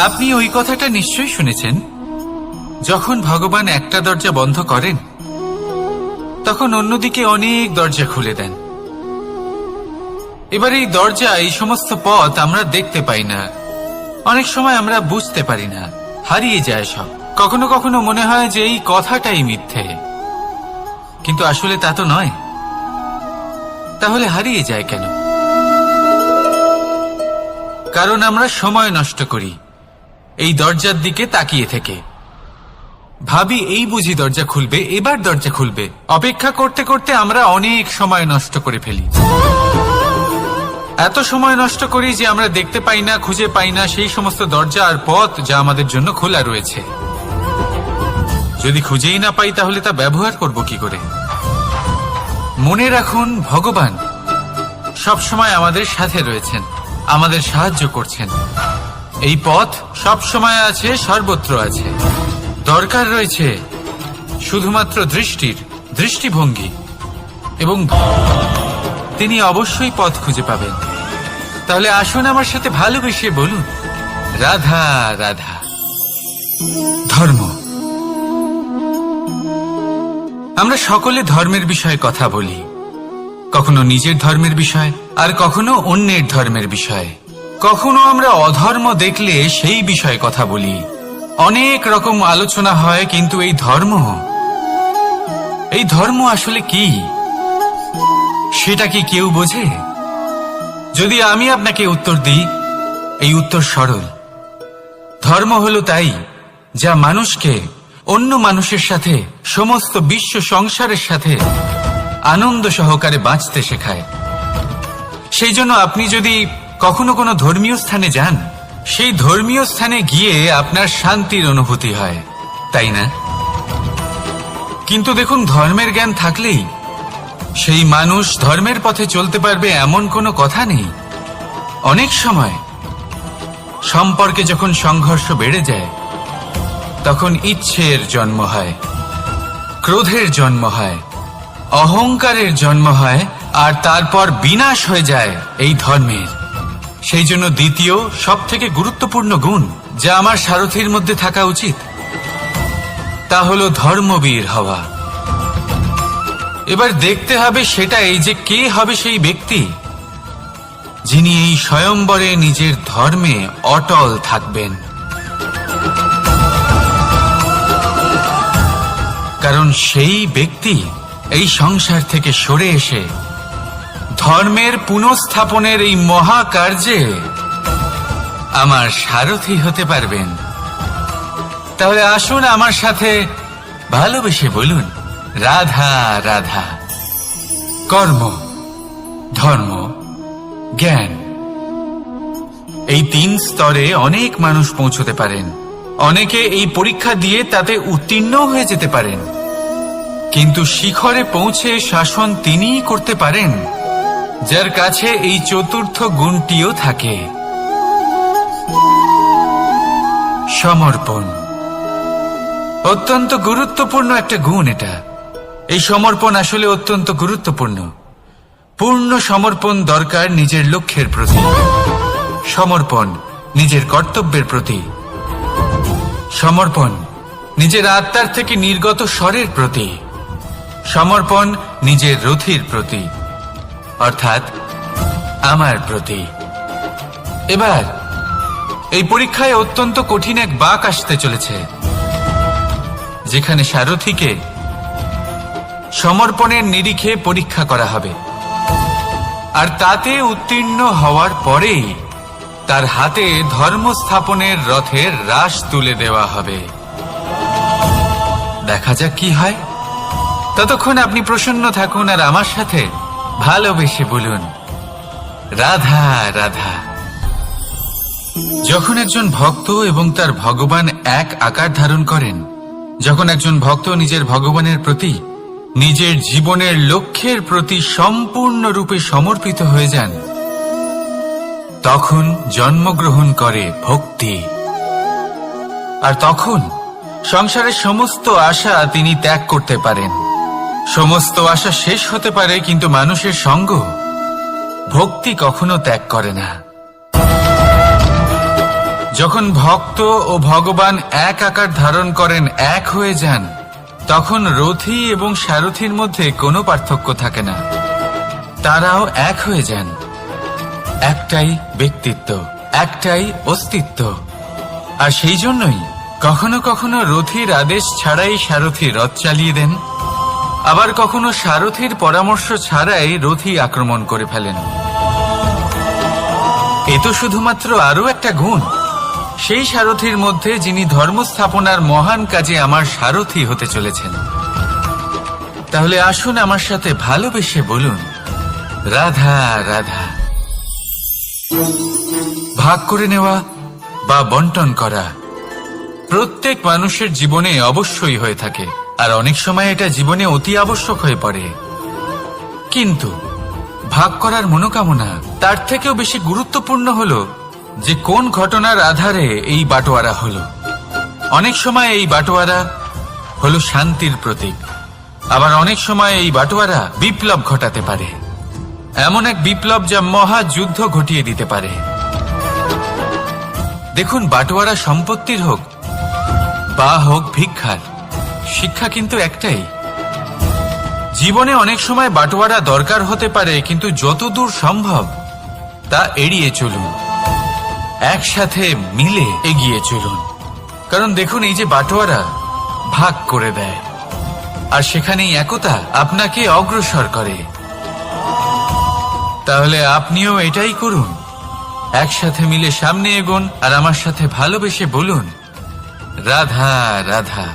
আপনি ওই কথাটা নিশ্চয়ই শুনেছেন, যখন ভগবান একটা দরজা বন্ধ করেন তখন অন্যদিকে অনেক দরজা খুলে দেন। এবার এই দরজা, এই সমস্ত পথ আমরা দেখতে পাই না, অনেক সময় আমরা বুঝতে পারি না, হারিয়ে যায় সব। কখনো কখনো মনে হয় যে এই কথাটাই মিথ্যে, কিন্তু আসলে তা তো নয়। তাহলে হারিয়ে যায় কেন? কারণ আমরা সময় নষ্ট করি এই দরজার দিকে তাকিয়ে থেকে। ভাবি এই বুঝি দরজা খুলবে, এবার দরজা খুলবে। অপেক্ষা করতে করতে আমরা অনেক সময় নষ্ট করে ফেলি। এত সময় নষ্ট করি যে আমরা দেখতে পাই না, খুঁজে পাই না সেই সমস্ত দরজা আর পথ যা আমাদের জন্য খোলা রয়েছে। যদি খুঁজেই না পাই তাহলে তা ব্যবহার করব কি করে? মনে রাখুন, ভগবান সব সময় আমাদের সাথে রয়েছেন, আমাদের সাহায্য করছেন। এই পথ সব সময় আছে, সর্বত্র আছে। দরকার রয়েছে শুধুমাত্র দৃষ্টিভঙ্গি, এবং তিনি অবশ্যই পথ খুঁজে পাবেন। তাহলে আসুন আমার সাথে ভালোবেসে বলুন, রাধা রাধা। ধর্ম। আমরা সকলে ধর্মের বিষয়ে কথা বলি, কখনো নিজের ধর্মের বিষয়, আর কখনো অন্যের ধর্মের বিষয়। কখনো আমরা অধর্ম দেখলে সেই বিষয়ে কথা বলি। অনেক রকম আলোচনা হয়, কিন্তু এই ধর্ম আসলে কি, সেটা কি কেউ বোঝে? যদি আমি আপনাকে উত্তর দিই, এই উত্তর সরল। ধর্ম হলো তাই যা মানুষকে অন্য মানুষের সাথে, সমস্ত বিশ্ব সংসারের সাথে আনন্দ সহকারে বাঁচতে শেখায়। সেই জন্য আপনি যদি কখনো কোনো ধর্মীয় স্থানে যান, সেই ধর্মীয় স্থানে গিয়ে আপনার শান্তির অনুভূতি হয়, তাই না? কিন্তু দেখুন, ধর্মের জ্ঞান থাকলেই সেই মানুষ ধর্মের পথে চলতে পারবে এমন কোনো কথা নেই। অনেক সময় সম্পর্কে যখন সংঘর্ষ বেড়ে যায়, তখন ইচ্ছের জন্ম হয়, ক্রোধের জন্ম হয়, অহংকারের জন্ম হয়, আর তারপর বিনাশ হয়ে যায় এই ধর্মের। সেই জন্য দ্বিতীয় সবথেকে গুরুত্বপূর্ণ গুণ যা আমার সারথীর মধ্যে থাকা উচিত, তা হলো ধর্মবীর হওয়া। এবার দেখতে হবে সেটা এই যে কে হবে সেই ব্যক্তি যিনি এই স্বয়ম্বরে নিজের ধর্মে অটল থাকবেন। কারণ সেই ব্যক্তি এই সংসার থেকে সরে এসে ধর্মের পুনঃস্থাপনের এই মহাকার্যে আমার সারথী হতে পারবেন। তাহলে আসুন আমার সাথে ভালোবেসে বলুন, রাধা রাধা। কর্ম, ধর্ম, জ্ঞান, এই 3 স্তরে অনেক মানুষ পৌঁছতে পারেন। অনেকে এই পরীক্ষা দিয়ে তাতে উত্তীর্ণ হয়ে যেতে পারেন, কিন্তু শিখরে পৌঁছে শাসন তিনিই করতে পারেন যার কাছে এই চতুর্থ গুণটিও থাকে, সমর্পণ। অত্যন্ত গুরুত্বপূর্ণ একটা গুণ এটা। এই সমর্পণ আসলে অত্যন্ত গুরুত্বপূর্ণ। পূর্ণ সমর্পণ দরকার নিজের লক্ষ্যের প্রতি, সমর্পণ নিজের কর্তব্যের প্রতি, সমর্পণ নিজের আত্মার থেকে নির্গত স্বরের প্রতি, সমর্পণ নিজের রথীর প্রতি, অর্থাৎ আমার প্রতি। এবার এই পরীক্ষায় অত্যন্ত কঠিন এক বাঁক আসতে চলেছে, যেখানে সারথীকে সমর্পণের নিরিখে পরীক্ষা করা হবে, আর তাতে উত্তীর্ণ হওয়ার পরেই তার হাতে ধর্ম স্থাপনের রথের রাশ তুলে দেওয়া হবে। দেখা যাক কি হয়। ততক্ষণ আপনি প্রসন্ন থাকুন আর আমার সাথে ভালোবেসে বলুন, রাধা রাধা। যখন একজন ভক্ত এবং তার ভগবান এক আকার ধারণ করেন, যখন একজন ভক্ত নিজের ভগবানের প্রতি, নিজের জীবনের লক্ষ্যের প্রতি সম্পূর্ণরূপে সমর্পিত হয়ে যান, তখন জন্মগ্রহণ করে ভক্তি। আর তখন সংসারের সমস্ত আশা তিনি ত্যাগ করতে পারেন। সমস্ত আশা শেষ হতে পারে, কিন্তু মানুষের সঙ্গ ভক্তি কখনো ত্যাগ করে না। যখন ভক্ত ও ভগবান এক আকার ধারণ করেন, এক হয়ে যান, তখন রথী এবং সারথীর মধ্যে কোনো পার্থক্য থাকে না। তারাও এক হয়ে যান। একটাই ব্যক্তিত্ব, একটাই অস্তিত্ব। আর সেই জন্যই কখনো কখনো রথীর আদেশ ছাড়াই সারথী রথ চালিয়ে দেন, আবার কখনো সারথীর পরামর্শ ছাড়াই রথী আক্রমণ করে ফেলেন। এ তো শুধুমাত্র আরও একটা গুণ সেই সারথীর মধ্যে, যিনি ধর্ম স্থাপনার মহান কাজে আমার সারথী হতে চলেছেন। তাহলে আসুন আমার সাথে ভালোবেসে বলুন, রাধা রাধা। ভাগ করে নেওয়া বা বন্টন করা প্রত্যেক মানুষের জীবনে অবশ্যই হয়ে থাকে, আর অনেক সময় এটা জীবনে অতি আবশ্যক হয়ে পড়ে। কিন্তু ভাগ করার মনোকামনা তার থেকেও বেশি গুরুত্বপূর্ণ হলো যে কোন ঘটনার আধারে এই বাটোয়ারা হলো। অনেক সময় এই বাটোয়ারা হলো শান্তির প্রতীক, আবার অনেক সময় এই বাটোয়ারা বিপ্লব ঘটাতে পারে, এমন এক বিপ্লব যা মহাযুদ্ধ ঘটিয়ে দিতে পারে। দেখুন, বাটোয়ারা সম্পত্তির হোক বা হোক ভিক্ষার, শিক্ষা কিন্তু একটাই। জীবনে অনেক সময় বাটোয়ারা দরকার হতে পারে, কিন্তু যতদূর সম্ভব তা এড়িয়ে চলুন, একসাথে মিলে এগিয়ে চলুন। কারণ দেখুন, এই যে বাটোয়ারা ভাগ করে দেয়, আর সেখানেই একতা আপনাকে অগ্রসর করে। তাহলে আপনিও এটাই করুন, একসাথে মিলে সামনে এগোন, আর আমার সাথে ভালোবেসে বলুন, রাধা রাধা।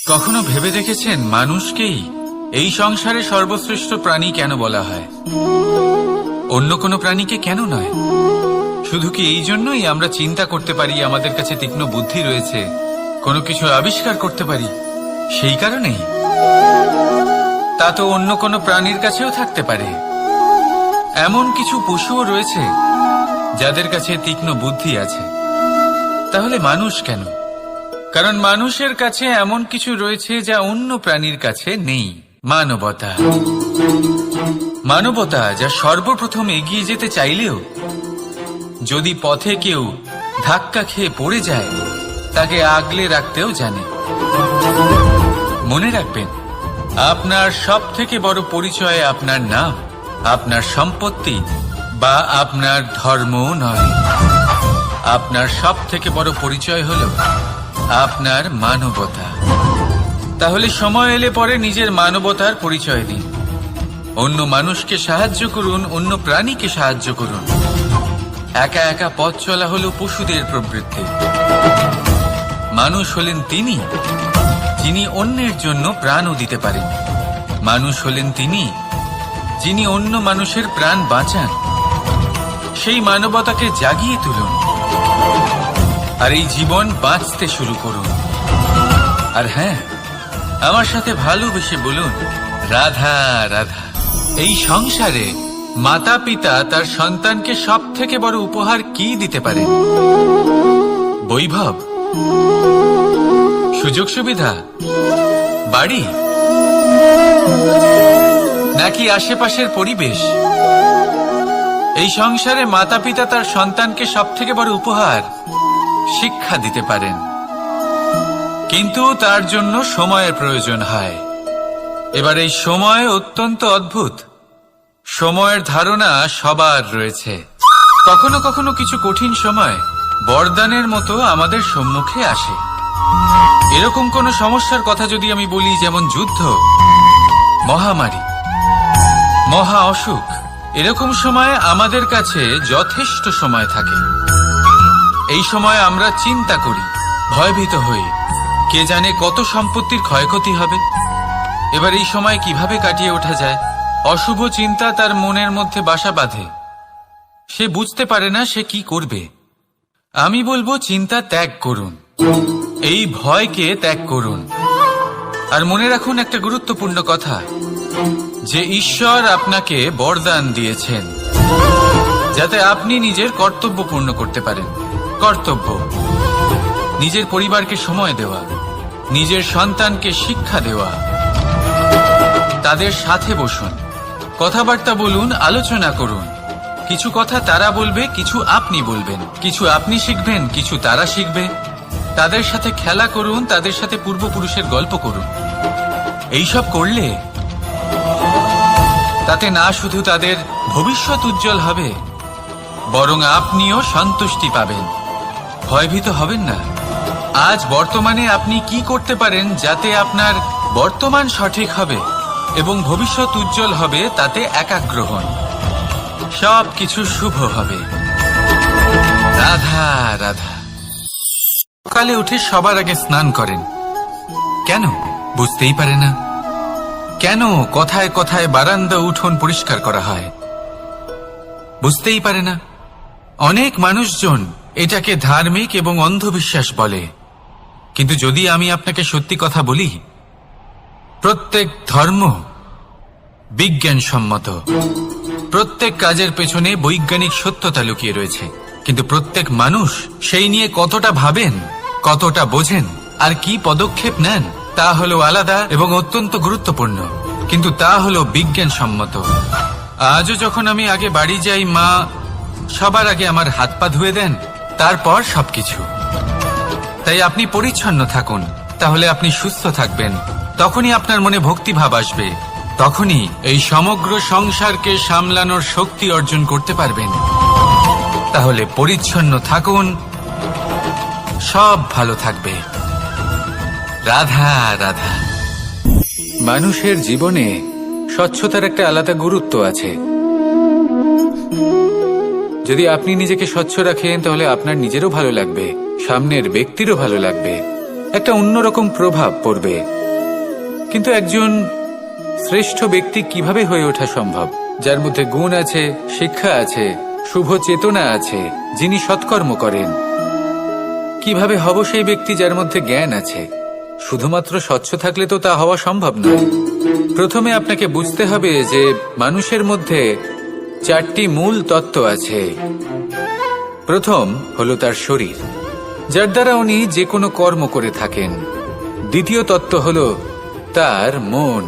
কখনো ভেবে দেখেছেন মানুষকেই এই সংসারে সর্বশ্রেষ্ঠ প্রাণী কেন বলা হয়? অন্য কোনো প্রাণীকে কেন নয়? শুধু কি এই জন্যই আমরা চিন্তা করতে পারি, আমাদের কাছে তীক্ষ্ণ বুদ্ধি রয়েছে, কোনো কিছু আবিষ্কার করতে পারি, সেই কারণেই? তা তো অন্য কোনো প্রাণীর কাছেও থাকতে পারে। এমন কিছু পশুও রয়েছে যাদের কাছে তীক্ষ্ণ বুদ্ধি আছে। তাহলে মানুষ কেন? কারণ মানুষের কাছে এমন কিছু রয়েছে যা অন্য প্রাণীর কাছে নেই। মানবতা। মানবতা যা সর্বপ্রথম এগিয়ে যেতে চাইলেও যদি পথে কেউ ধাক্কা খেয়ে পড়ে যায়, তাকে আগলে রাখতেও জানে। মনে রাখবেন, আপনার সব থেকে বড় পরিচয় আপনার নাম, আপনার সম্পত্তি বা আপনার ধর্ম নয়। আপনার সব থেকে বড় পরিচয় হলো আপনার মানবতা। তাহলে সময় এলে পরে নিজের মানবতার পরিচয় দিন। অন্য মানুষকে সাহায্য করুন, অন্য প্রাণীকে সাহায্য করুন। একা একা পথ চলা হলো পশুদের প্রবৃত্তি। মানুষ হলেন তিনি যিনি অন্যের জন্য প্রাণও দিতে পারেন। মানুষ হলেন তিনি যিনি অন্য মানুষের প্রাণ বাঁচান। সেই মানবতাকে জাগিয়ে তুলুন, আর এই জীবন বাঁচতে শুরু করুন। আর হ্যাঁ, আমার সাথে ভালোবেসে বলুন, রাধা রাধা। এই সংসারে মাতা পিতা তার সন্তানকে সব থেকে বড় উপহার কি দিতে পারে? বৈভব, সুযোগ সুবিধা, বাড়ি, নাকি আশেপাশের পরিবেশ? এই সংসারে মাতা পিতা তার সন্তানকে সব থেকে বড় উপহার শিক্ষা দিতে পারেন, কিন্তু তার জন্য সময়ের প্রয়োজন হয়। এবার এই সময় অত্যন্ত অদ্ভুত। সময়ের ধারণা সবার রয়েছে। কখনো কখনো কিছু কঠিন সময় বরদানের মতো আমাদের সম্মুখে আসে। এরকম কোন সমস্যার কথা যদি আমি বলি, যেমন যুদ্ধ, মহামারী, মহা অসুখ, এরকম সময় আমাদের কাছে যথেষ্ট সময় থাকে। এই সময় আমরা চিন্তা করি, ভয়ভীত হই, কে জানে কত সম্পত্তির ক্ষয়ক্ষতি হবে। এবার এই সময় কিভাবে কাটিয়ে ওঠা যায়? অশুভ চিন্তা তার মনের মধ্যে বাসা বাঁধে। সে বুঝতে পারে না সে কি করবে। আমি বলবো, চিন্তা ত্যাগ করুন, এই ভয়কে ত্যাগ করুন। আর মনে রাখুন একটা গুরুত্বপূর্ণ কথা, যে ঈশ্বর আপনাকে বরদান দিয়েছেন যাতে আপনি নিজের কর্তব্য পূর্ণ করতে পারেন। কর্তব্য, নিজের পরিবারকে সময় দেওয়া, নিজের সন্তানকে শিক্ষা দেওয়া। তাদের সাথে বসুন, কথাবার্তা বলুন, আলোচনা করুন, কিছু কথা তারা বলবে, কিছু আপনি বলবেন, কিছু আপনি শিখবেন, কিছু তারা শিখবে। তাদের সাথে খেলা করুন, তাদের সাথে পূর্বপুরুষের গল্প করুন। এইসব করলে তাতে না শুধু তাদের ভবিষ্যৎ উজ্জ্বল হবে, বরং আপনিও সন্তুষ্টি পাবেন। ভয়ভীত হবেন না। আজ বর্তমানে আপনি কি করতে পারেন যাতে আপনার বর্তমান সঠিক হবে এবং ভবিষ্যৎ উজ্জ্বল হবে, তাতে একাগ্র হন। সব কিছু শুভ হবে। রাধা রাধা। সকালে উঠে সবার আগে স্নান করেন কেন? বুঝতেই পারে না। কেন কথায় কথায় বারান্দা উঠোন পরিষ্কার করা হয়? বুঝতেই পারে না। অনেক মানুষজন এটাকে ধার্মিক এবং অন্ধবিশ্বাস বলে, কিন্তু যদি আমি আপনাকে সত্যি কথা বলি, প্রত্যেক ধর্ম বিজ্ঞানসম্মত। প্রত্যেক কাজের পেছনে বৈজ্ঞানিক সত্যতা লুকিয়ে রয়েছে, কিন্তু প্রত্যেক মানুষ সেই নিয়ে কতটা ভাবেন, কতটা বোঝেন আর কি পদক্ষেপ নেন তা হলো আলাদা এবং অত্যন্ত গুরুত্বপূর্ণ, কিন্তু তা হলো বিজ্ঞানসম্মত। আজও যখন আমি আগে বাড়ি যাই, মা সবার আগে আমার হাত পা ধুয়ে দেন, তারপর সবকিছু। তাই আপনি পরিচ্ছন্ন থাকুন, তাহলে আপনি সুস্থ থাকবেন। তখনই আপনার মনে ভক্তিভাব আসবে, তখনই এই সমগ্র সংসারকে সামলানোর শক্তি অর্জন করতে পারবেন। তাহলে পরিচ্ছন্ন থাকুন, সব ভালো থাকবে। রাধা রাধা। মানুষের জীবনে স্বচ্ছতার একটা আলাদা গুরুত্ব আছে। যদি আপনি নিজেকে স্বচ্ছ রাখেন, তাহলে আপনার নিজেরও ভালো লাগবে, সামনের ব্যক্তিরও ভালো লাগবে, একটা অন্যরকম প্রভাব পড়বে। কিন্তু একজন শ্রেষ্ঠ ব্যক্তি কিভাবে হয়ে ওঠা সম্ভব? যার মধ্যে গুণ আছে, শিক্ষা আছে, শুভ চেতনা আছে, যিনি সৎকর্ম করেন। কিভাবে হব সেই ব্যক্তি যার মধ্যে জ্ঞান আছে? শুধুমাত্র স্বচ্ছ থাকলে তো তা হওয়া সম্ভব নয়। প্রথমে আপনাকে বুঝতে হবে যে মানুষের মধ্যে 4টি মূল তত্ত্ব আছে। প্রথম হলো তার শরীর, যার দ্বারা উনি যে কোনো কর্ম করে থাকেন। দ্বিতীয় তত্ত্ব হলো তার মন,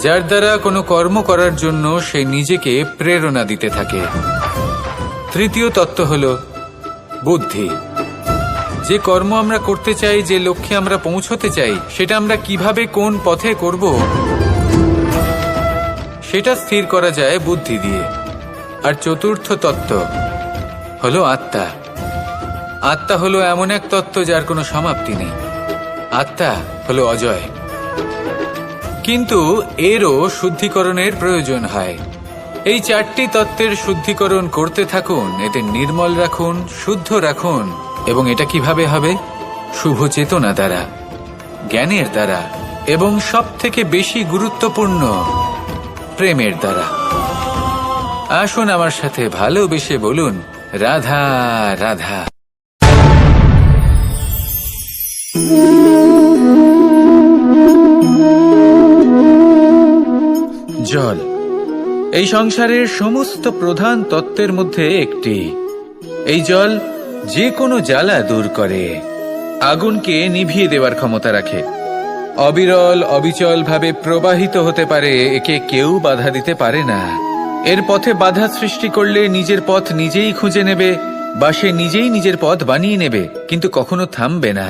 যার দ্বারা কোনো কর্ম করার জন্য সে নিজেকে প্রেরণা দিতে থাকে। তৃতীয় তত্ত্ব হলো বুদ্ধি, যে কর্ম আমরা করতে চাই, যে লক্ষ্যে আমরা পৌঁছতে চাই, সেটা আমরা কিভাবে কোন পথে করব সেটা স্থির করা যায় বুদ্ধি দিয়ে। আর চতুর্থ তত্ত্ব হলো আত্মা। আত্মা হলো এমন এক তত্ত্ব যার কোনো সমাপ্তি নেই। আত্মা হলো অজয়, কিন্তু এরও শুদ্ধিকরণের প্রয়োজন হয়। এই 4টি তত্ত্বের শুদ্ধিকরণ করতে থাকুন, এদের নির্মল রাখুন, শুদ্ধ রাখুন। এবং এটা কিভাবে হবে? শুভ চেতনা দ্বারা, জ্ঞানের দ্বারা, এবং সব থেকে বেশি গুরুত্বপূর্ণ প্রেমের দ্বারা। আসুন আমার সাথে ভালোবেসে বলুন, রাধা রাধা। জল এই সংসারের সমস্ত প্রধান তত্ত্বের মধ্যে একটি। এই জল যে কোনো জ্বালা দূর করে, আগুনকে নিভিয়ে দেওয়ার ক্ষমতা রাখে, অবিরল অবিচল ভাবে প্রবাহিত হতে পারে, একে কেউ বাধা দিতে পারে না। এর পথে বাধা সৃষ্টি করলে নিজের পথ নিজেই খুঁজে নেবে, বা সে নিজেই নিজের পথ বানিয়ে নেবে, কিন্তু কখনো থামবে না।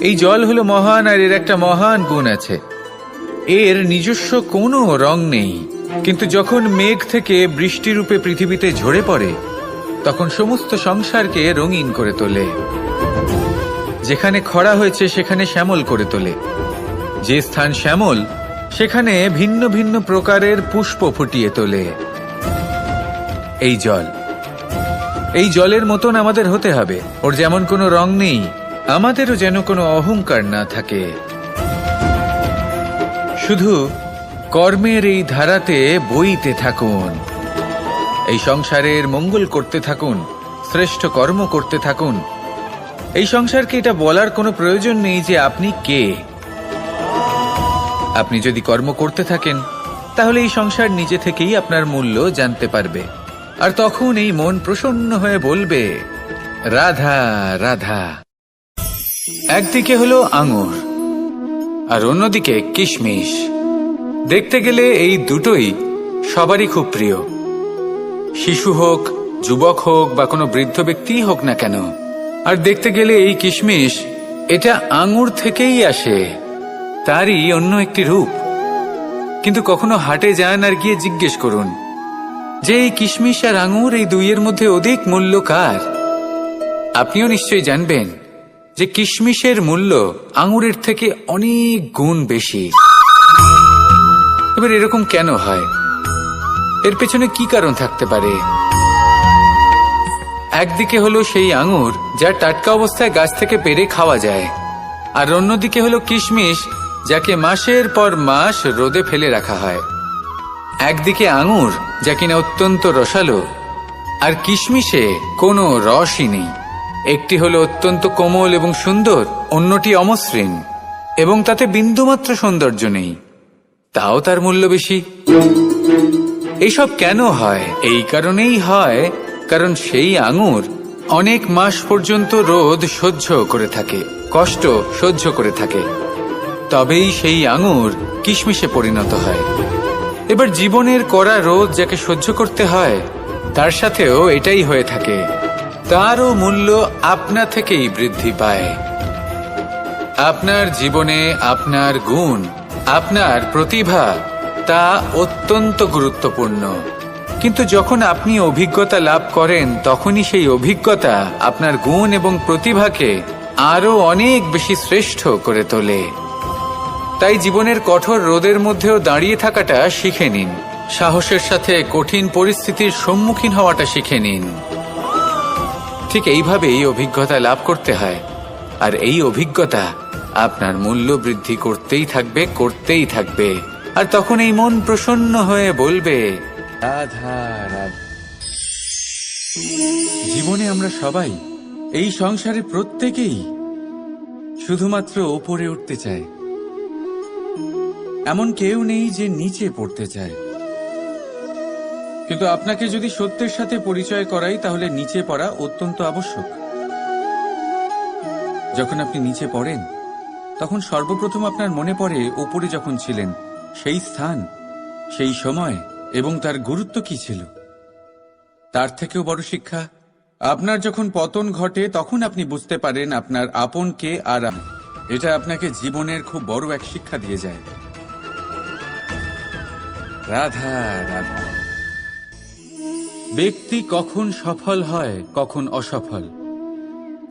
এই জল হলো মহান, আর এর একটা মহান গুণ আছে, এর নিজস্ব কোনো রং নেই। কিন্তু যখন মেঘ থেকে বৃষ্টিরূপে পৃথিবীতে ঝরে পড়ে, তখন সমস্ত সংসারকে রঙিন করে তোলে। যেখানে খরা হয়েছে সেখানে শ্যামল করে তোলে, যে স্থান শ্যামল সেখানে ভিন্ন ভিন্ন প্রকারের পুষ্প ফুটিয়ে তোলে। এই জল, এই জলের মতন আমাদের হতে হবে। ওর যেমন কোনো রং নেই, আমাদেরও যেন কোনো অহংকার না থাকে। শুধু কর্মের এই ধারাতে বইতে থাকুন, এই সংসারের মঙ্গল করতে থাকুন, শ্রেষ্ঠ কর্ম করতে থাকুন। এই সংসারকে এটা বলার কোনো প্রয়োজন নেই যে আপনি কে। আপনি যদি কর্ম করতে থাকেন, তাহলে এই সংসার নিজে থেকেই আপনার মূল্য জানতে পারবে। আর তখন এই মন প্রসন্ন হয়ে বলবে, রাধা রাধা। একদিকে হলো আঙুর আর অন্যদিকে কিশমিশ। দেখতে গেলে এই দুটোই সবারই খুব প্রিয়, শিশু হোক, যুবক হোক বা কোনো বৃদ্ধ ব্যক্তিই হোক না কেন। আর দেখতে গেলে এই কিশমিশ এটা আঙুর থেকেই আসে, তারই অন্য একটি রূপ। কিন্তু কখনো হাটে যান আর গিয়ে জিজ্ঞেস করুন যে এই কিশমিশ আর আঙুর এই দুইয়ের মধ্যে অধিক মূল্য কার। আপনিও নিশ্চয়ই জানবেন যে কিশমিশের মূল্য আঙুরের থেকে অনেক গুণ বেশি। এবার এরকম কেন হয়? এর পেছনে কি কারণ থাকতে পারে? একদিকে হলো সেই আঙুর যা টাটকা অবস্থায় গাছ থেকে পেড়ে খাওয়া যায়, আর অন্যদিকে হলো কিশমিশ যাকে মাসের পর মাস রোদে ফেলে রাখা হয়। একদিকে আঙুর যা কিনা অত্যন্ত রসালো, আর কিশমিশে কোনো রসই নেই। একটি হলো অত্যন্ত কোমল এবং সুন্দর, অন্যটি অমসৃণ এবং তাতে বিন্দুমাত্র সৌন্দর্য নেই, তাও তার মূল্য বেশি। এইসব কেন হয়? এই কারণেই হয় কারণ সেই আঙুর অনেক মাস পর্যন্ত রোদ সহ্য করে থাকে, কষ্ট সহ্য করে থাকে, তবেই সেই আঙুর কিশমিশে পরিণত হয়। এবার জীবনের কড়া রোদ যাকে সহ্য করতে হয়, তার সাথেও এটাই হয়ে থাকে। তারও মূল্য আপনা থেকেই বৃদ্ধি পায়। আপনার জীবনে আপনার গুণ, আপনার প্রতিভা, তা অত্যন্ত গুরুত্বপূর্ণ। কিন্তু যখন আপনি অভিজ্ঞতা লাভ করেন, তখনই সেই অভিজ্ঞতা আপনার গুণ এবং প্রতিভাকে আরো অনেক বেশি শ্রেষ্ঠ করে তোলে। তাই জীবনের কঠোর রোদের মধ্যেও দাঁড়িয়ে থাকাটা শিখে নিন, সাহসের সাথে কঠিন পরিস্থিতির সম্মুখীন হওয়াটা শিখে নিন। ঠিক এইভাবেই অভিজ্ঞতা লাভ করতে হয়, আর এই অভিজ্ঞতা আপনার মূল্য বৃদ্ধি করতেই থাকবে, করতেই থাকবে। আর তখন এই মন প্রসন্ন হয়ে বলবে, রাধা রাধা। জীবনে আমরা সবাই, এই সংসারে প্রত্যেকেই শুধুমাত্র ওপরে উঠতে চায়। এমন কেউ নেই যে নিচে পড়তে চায়। কিন্তু আপনাকে যদি সত্যের সাথে পরিচয় করাই, তাহলে নিচে পড়া অত্যন্ত আবশ্যক। যখন আপনি নিচে পড়েন, তখন সর্বপ্রথম আপনার মনে পড়ে ওপরে যখন ছিলেন, সেই স্থান, সেই সময় এবং তার গুরুত্ব কি ছিল। তার থেকেও বড় শিক্ষা, আপনার যখন পতন ঘটে, তখন আপনি বুঝতে পারেন আপনার আপন কে আর এটা আপনাকে জীবনের খুব বড় এক শিক্ষা দিয়ে যায়। রাধা রাধা। ব্যক্তি কখন সফল হয়, কখন অসফল,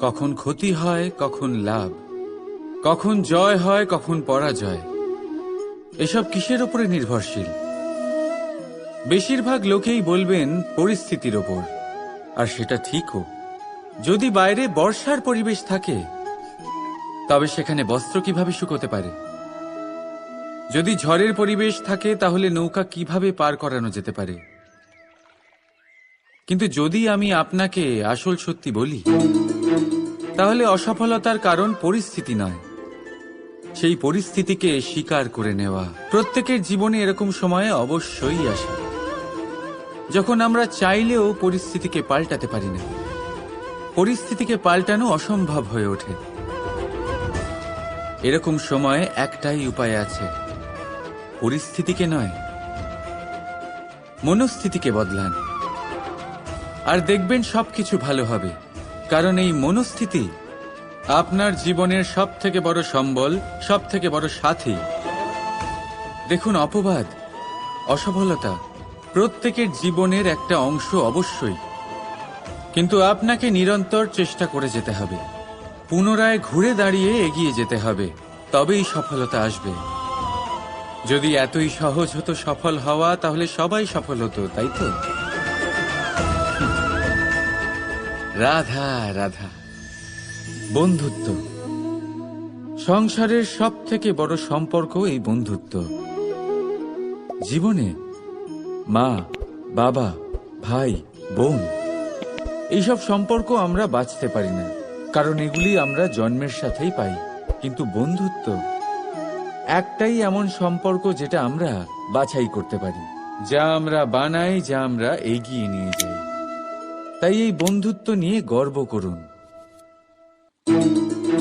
কখন ক্ষতি হয়, কখন লাভ, কখন জয় হয়, কখন পরাজয়, এসব কিসের উপরে নির্ভরশীল? বেশিরভাগ লোকেই বলবেন পরিস্থিতির ওপর, আর সেটা ঠিকও। যদি বাইরে বর্ষার পরিবেশ থাকে, তবে সেখানে বস্ত্র কিভাবে শুকোতে পারে? যদি ঝড়ের পরিবেশ থাকে, তাহলে নৌকা কিভাবে পার করানো যেতে পারে? কিন্তু যদি আমি আপনাকে আসল সত্যি বলি, তাহলে অসফলতার কারণ পরিস্থিতি নয়, সেই পরিস্থিতিকে স্বীকার করে নেওয়া। প্রত্যেকের জীবনে এরকম সময় অবশ্যই আসে যখন আমরা চাইলেও পরিস্থিতিকে পাল্টাতে পারি না। পরিস্থিতিকে পাল্টানো অসম্ভব হয়ে ওঠে। এরকম সময় একটাই উপায় আছে, পরিস্থিতিকে নয়, মনস্থিতিকে বদলান, আর দেখবেন সবকিছু ভালো হবে। কারণ এই মনস্থিতি আপনার জীবনের সব থেকে বড় সম্বল, সব থেকে বড় সাথী। দেখুন, অপবাদ, অসফলতা প্রত্যেকের জীবনের একটা অংশ অবশ্যই, কিন্তু আপনাকে নিরন্তর চেষ্টা করে যেতে হবে, পুনরায় ঘুরে দাঁড়িয়ে এগিয়ে যেতে হবে, তবেই সফলতা আসবে। যদি এতই সহজ হতো সফল হওয়া, তাহলে সবাই সফল হতো, তাই তো? রাধা রাধা। বন্ধুত্ব, সংসারের সব থেকে বড় সম্পর্ক এই বন্ধুত্ব। জীবনে মা, বাবা, ভাই, বোন, এইসব সম্পর্ক আমরা বাঁচতে পারি না, কারণ এগুলি আমরা জন্মের সাথেই পাই। কিন্তু বন্ধুত্ব একটাই এমন সম্পর্ক যেটা আমরা বাছাই করতে পারি, যা আমরা বানাই, যা আমরা এগিয়ে নিয়ে যাই। তাই এই বন্ধুত্ব নিয়ে গর্ব করুন।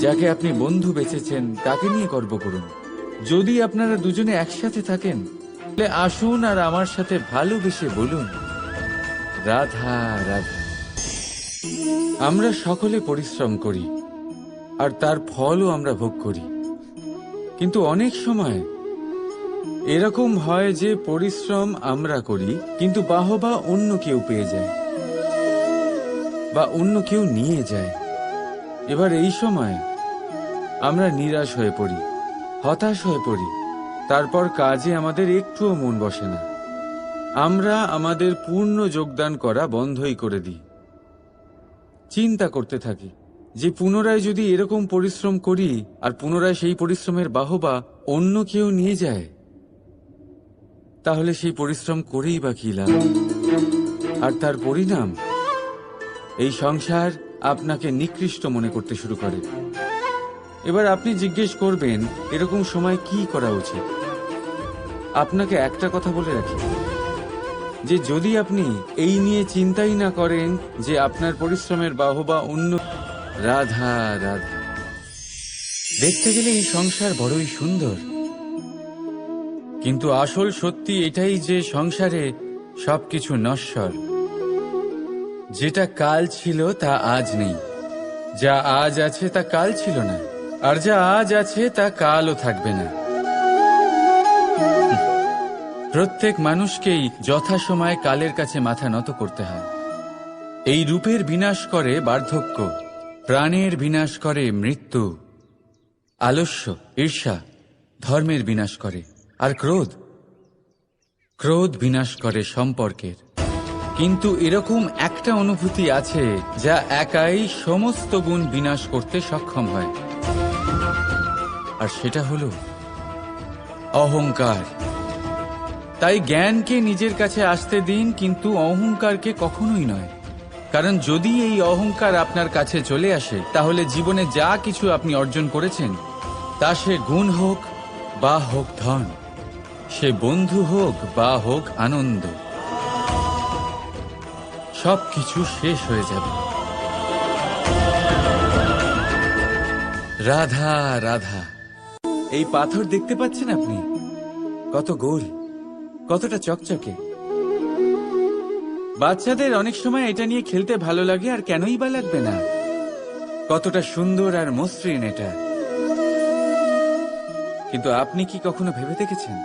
যাকে আপনি বন্ধু বেছেছেন, তাকে নিয়ে গর্ব করুন। যদি আপনারা দুজনে একসাথে থাকেন, তাহলে আসুন আর আমার সাথে ভালোবেসে বলুন, রাধা রাধা। আমরা সকলে পরিশ্রম করি আর তার ফলও আমরা ভোগ করি, কিন্তু অনেক সময় এরকম হয় যে পরিশ্রম আমরা করি কিন্তু বাহবা অন্য কেউ পেয়ে যায় বা অন্য কেউ নিয়ে যায়। এবার এই সময় আমরা নিরাশ হয়ে পড়ি, হতাশ হয়ে পড়ি, তারপর কাজে আমাদের একটুও মন বসে না। আমরা আমাদের পূর্ণ যোগদান করা বন্ধই করে দিই। চিন্তা করতে থাকি যে পুনরায় যদি এরকম পরিশ্রম করি আর পুনরায় সেই পরিশ্রমের বাহবা অন্য কেউ নিয়ে যায়, তাহলে সেই পরিশ্রম করেই বা কি লাভ? আর তার পরিণাম এই সংসার আপনাকে নিকৃষ্ট মনে করতে শুরু করে। এবার আপনি জিজ্ঞেস করবেন এরকম সময় কি করা উচিত। আপনাকে একটা কথা বলে রাখি যে যদি আপনি এই নিয়ে চিন্তাই না করেন যে আপনার পরিশ্রমের বাহবা অন্য, রাধা রাধা। দেখতে গেলে এই সংসার বড়ই সুন্দর, কিন্তু আসল সত্যি এটাই যে সংসারে সবকিছু নশ্বর। যেটা কাল ছিল তা আজ নেই, যা আজ আছে তা কাল ছিল না, আর যা আজ আছে তা কালও থাকবে না। প্রত্যেক মানুষকেই যথাসময়ে কালের কাছে মাথা নত করতে হয়। এই রূপের বিনাশ করে বার্ধক্য, প্রাণের বিনাশ করে মৃত্যু, আলস্য, ঈর্ষা ধর্মের বিনাশ করে, আর ক্রোধ ক্রোধ বিনাশ করে সম্পর্কের। কিন্তু এরকম একটা অনুভূতি আছে যা একাই সমস্ত গুণ বিনাশ করতে সক্ষম হয়, আর সেটা হলো অহংকার। তাই জ্ঞানকে নিজের কাছে আসতে দিন, কিন্তু অহংকারকে কখনোই নয়। কারণ যদি এই অহংকার আপনার কাছে চলে আসে, তাহলে জীবনে যা কিছু আপনি অর্জন করেছেন, তা সে গুণ হোক বা হোক ধন, সে বন্ধু হোক বা হোক আনন্দ, সবকিছু শেষ হয়ে যাবে। রাধা রাধা। এই পাথর দেখতে পাচ্ছেন আপনি? কত গোল, কতটা চকচকে। বাচ্চাদের অনেক সময় এটা নিয়ে খেলতে ভালো লাগে, আর কেনই বা লাগবে না? কতটা সুন্দর আর মসৃণ এটা। কিন্তু আপনি কি কখনো ভেবে দেখেছেন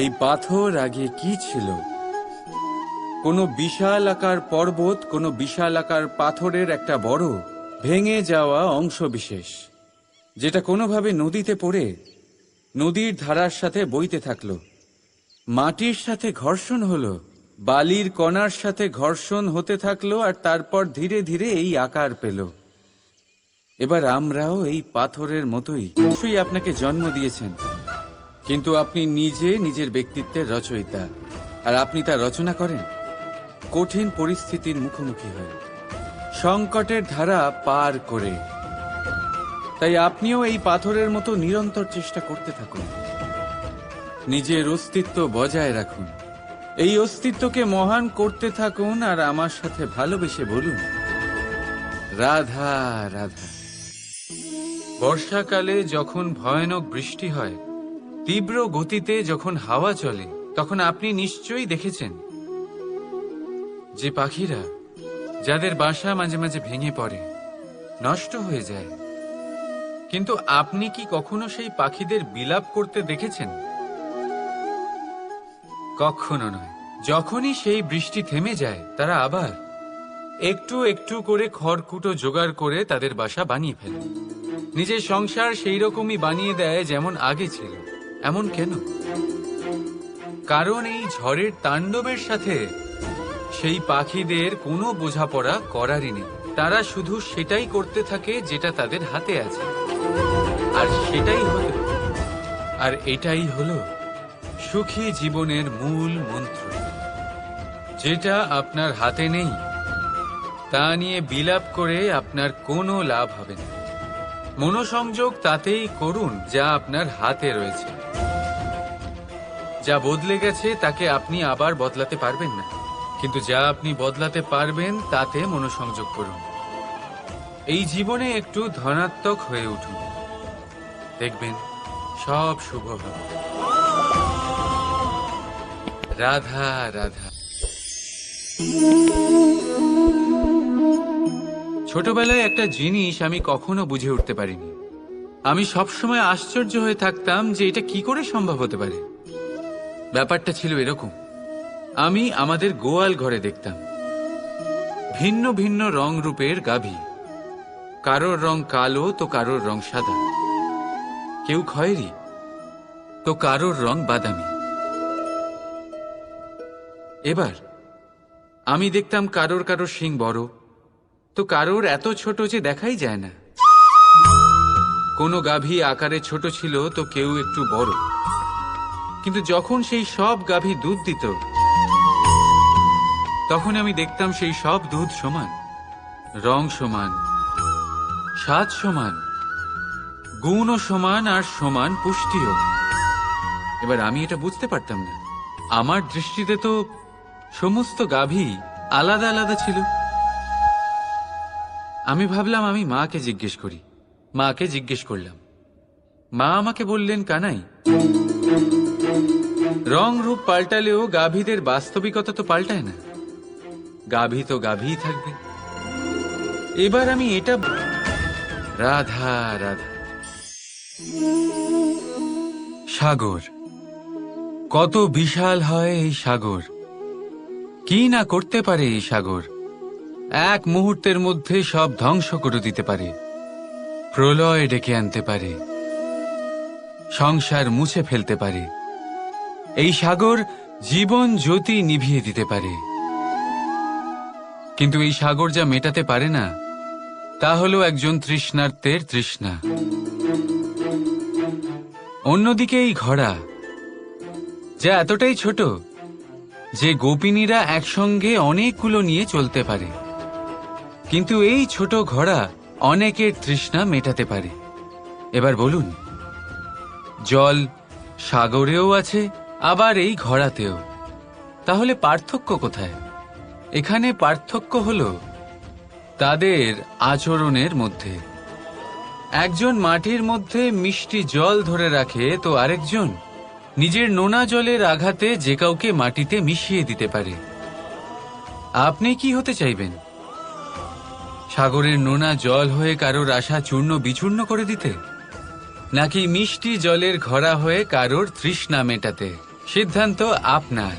এই পাথর আগে কি ছিল? কোনো বিশাল আকার পর্বত, কোনো বিশাল আকার পাথরের একটা বড় ভেঙে যাওয়া অংশ বিশেষ, যেটা কোনোভাবে নদীতে পড়ে নদীর ধারার সাথে বইতে থাকলো। মাটির সাথে ঘর্ষণ হলো, বালির কণার সাথে ঘর্ষণ হতে থাকলো, আর তারপর ধীরে ধীরে এই আকার পেল। এবার আমরাও এই পাথরের মতোই। অবশ্যই আপনাকে জন্ম দিয়েছেন, কিন্তু আপনি নিজে নিজের ব্যক্তিত্বের রচয়িতা, আর আপনি তা রচনা করেন কঠিন পরিস্থিতির মুখোমুখি হয়ে, সংকটের ধারা পার করে। তাই আপনিও এই পাথরের মতো নিরন্তর চেষ্টা করতে থাকুন, নিজের অস্তিত্ব বজায় রাখুন, এই অস্তিত্বকে মহান করতে থাকুন, আর আমার সাথে ভালোবেসে বলুন রাধা রাধা। বর্ষাকালে যখন ভয়ানক বৃষ্টি হয়, তীব্র গতিতে যখন হাওয়া চলে, তখন আপনি নিশ্চয়ই দেখেছেন যে পাখিরা, যাদের বাসা মাঝে মাঝে ভেঙে পড়ে, নষ্ট হয়ে যায়। কিন্তু আপনি কি কখনো সেই পাখিদের বিলাপ করতে দেখেছেন? কখনো নয়। যখনই সেই বৃষ্টি থেমে যায়, তারা আবার একটু একটু করে খড়কুটো জোগাড় করে তাদের বাসা বানিয়ে ফেলে, নিজের সংসার সেই রকমই বানিয়ে দেয় যেমন আগে ছিল। এমন কেন? কারণ এই ঝড়ের তাণ্ডবের সাথে সেই পাখিদের কোনো বোঝাপড়া করারই নেই। তারা শুধু সেটাই করতে থাকে যেটা তাদের হাতে আছে, আর এটাই হলো সুখী জীবনের মূল মন্ত্র। যেটা আপনার হাতে নেই তা নিয়ে বিলাপ করে আপনার কোনো লাভ হবে না। মনোসংযোগ তাতেই করুন যা আপনার হাতে রয়েছে। যা বদলে গেছে তাকে আপনি আবার বদলাতে পারবেন না, কিন্তু যা আপনি বদলাতে পারবেন তাতে মনোসংযোগ করুন। এই জীবনে একটু ধনাত্মক হয়ে উঠুন, দেখবেন সব শুভ হবে। রাধা রাধা। ছোটবেলায় একটা জিনিস আমি কখনো বুঝে উঠতে পারিনি। আমি সবসময় আশ্চর্য হয়ে থাকতাম যে এটা কি করে সম্ভব হতে পারে। ব্যাপারটা ছিল এরকম, আমি আমাদের গোয়াল ঘরে দেখতাম ভিন্ন ভিন্ন রং রূপের গাভী। কারোর রং কালো তো কারোর রং সাদা, কেউ খয়েরি তো কারোর রং বাদামি। এবার আমি দেখতাম কারোর কারোর শিং বড় তো কারোর এত ছোট যে দেখাই যায় না। কোনো গাভী আকারে ছোট ছিল তো কেউ একটু বড়। কিন্তু যখন সেই সব গাভী দুধ দিত তখন আমি দেখতাম সেই সব দুধ সমান, রং সমান, স্বাদ সমান, গুণও সমান, আর সমান পুষ্টিও। এবার আমি এটা বুঝতে পারতাম না। আমার দৃষ্টিতে তো সমস্ত গাভী আলাদা আলাদা ছিল। আমি ভাবলাম আমি মাকে জিজ্ঞেস করি। মাকে জিজ্ঞেস করলাম। মা আমাকে বললেন, কানাই, রং রূপ পাল্টালেও গাভীদের বাস্তবিকতা তো পাল্টায় না। গাভী তো গাভীই থাকবে। এবার আমি এটা রাধা রাধা। সাগর কত বিশাল হয় এই সাগর! কি না করতে পারে এই সাগর! এক মুহূর্তের মধ্যে সব ধ্বংস করে দিতে পারে, প্রলয় ডেকে আনতে পারে, সংসার মুছে ফেলতে পারে। এই সাগর জীবন জ্যোতি নিভিয়ে দিতে পারে। কিন্তু এই সাগর যা মেটাতে পারে না তা হলো একজন তৃষ্ণার্তের তৃষ্ণা। অন্যদিকে এই ঘোড়া যা এতটাই ছোট যে গোপিনীরা একসঙ্গে অনেকগুলো নিয়ে চলতে পারে, কিন্তু এই ছোট ঘোড়া অনেকের তৃষ্ণা মেটাতে পারে। এবার বলুন, জল সাগরেও আছে, আবার এই ঘোড়াতেও। তাহলে পার্থক্য কোথায়? এখানে পার্থক্য হলো তাদের আচরণের মধ্যে। একজন মাটির মধ্যে মিষ্টি জল ধরে রাখে তো আরেকজন নিজের নোনা জলের আঘাতে যে কাউকে মাটিতে মিশিয়ে দিতে পারে। আপনি কি হতে চাইবেন? সাগরের নোনা জল হয়ে কারোর আশা চূর্ণ বিচূর্ণ করে দিতে, নাকি মিষ্টি জলের ঘোড়া হয়ে কারোর তৃষ্ণা মেটাতে? সিদ্ধান্ত আপনার।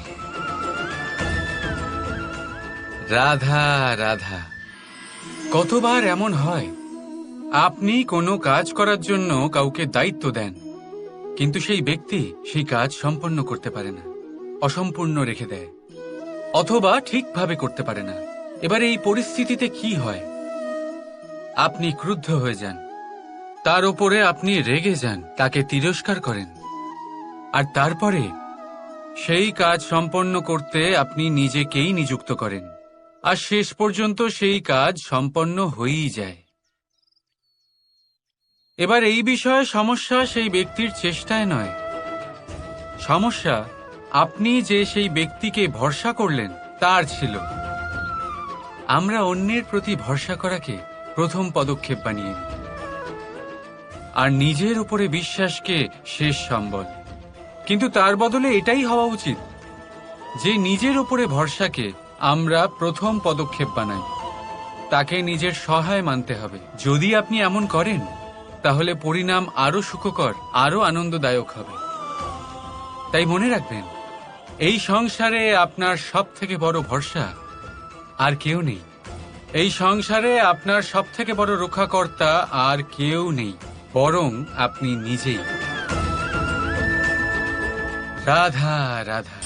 রাধা রাধা। কতবার এমন হয় আপনি কোনো কাজ করার জন্য কাউকে দায়িত্ব দেন, কিন্তু সেই ব্যক্তি সেই কাজ সম্পন্ন করতে পারে না, অসম্পূর্ণ রেখে দেয়, অথবা ঠিকভাবে করতে পারে না। এবার এই পরিস্থিতিতে কি হয়? আপনি ক্রুদ্ধ হয়ে যান, তার উপরে আপনি রেগে যান, তাকে তিরস্কার করেন, আর তারপরে সেই কাজ সম্পন্ন করতে আপনি নিজেকেই নিযুক্ত করেন, আর শেষ পর্যন্ত সেই কাজ সম্পন্ন হয়েই যায়। এবার এই বিষয়ে সমস্যা সেই ব্যক্তির চেষ্টায় নয়, সমস্যা আপনি যে সেই ব্যক্তিকে ভরসা করলেন তার ছিল। আমরা অন্যের প্রতি ভরসা করাকে প্রথম পদক্ষেপ বানিয়ে নিই, আর নিজের উপরে বিশ্বাসকে শেষ সম্বল। কিন্তু তার বদলে এটাই হওয়া উচিত যে নিজের উপরে ভরসাকে আমরা প্রথম পদক্ষেপ বানাই, তাকে নিজের সহায় মানতে হবে। যদি আপনি এমন করেন তাহলে পরিণাম আরো সুখকর, আরো আনন্দদায়ক হবে। তাই মনে রাখবেন, এই সংসারে আপনার সব থেকে বড় ভরসা আর কেউ নেই। এই সংসারে আপনার সব থেকে বড় রক্ষাকর্তা আর কেউ নেই, বরং আপনি নিজেই। রাধা রাধা।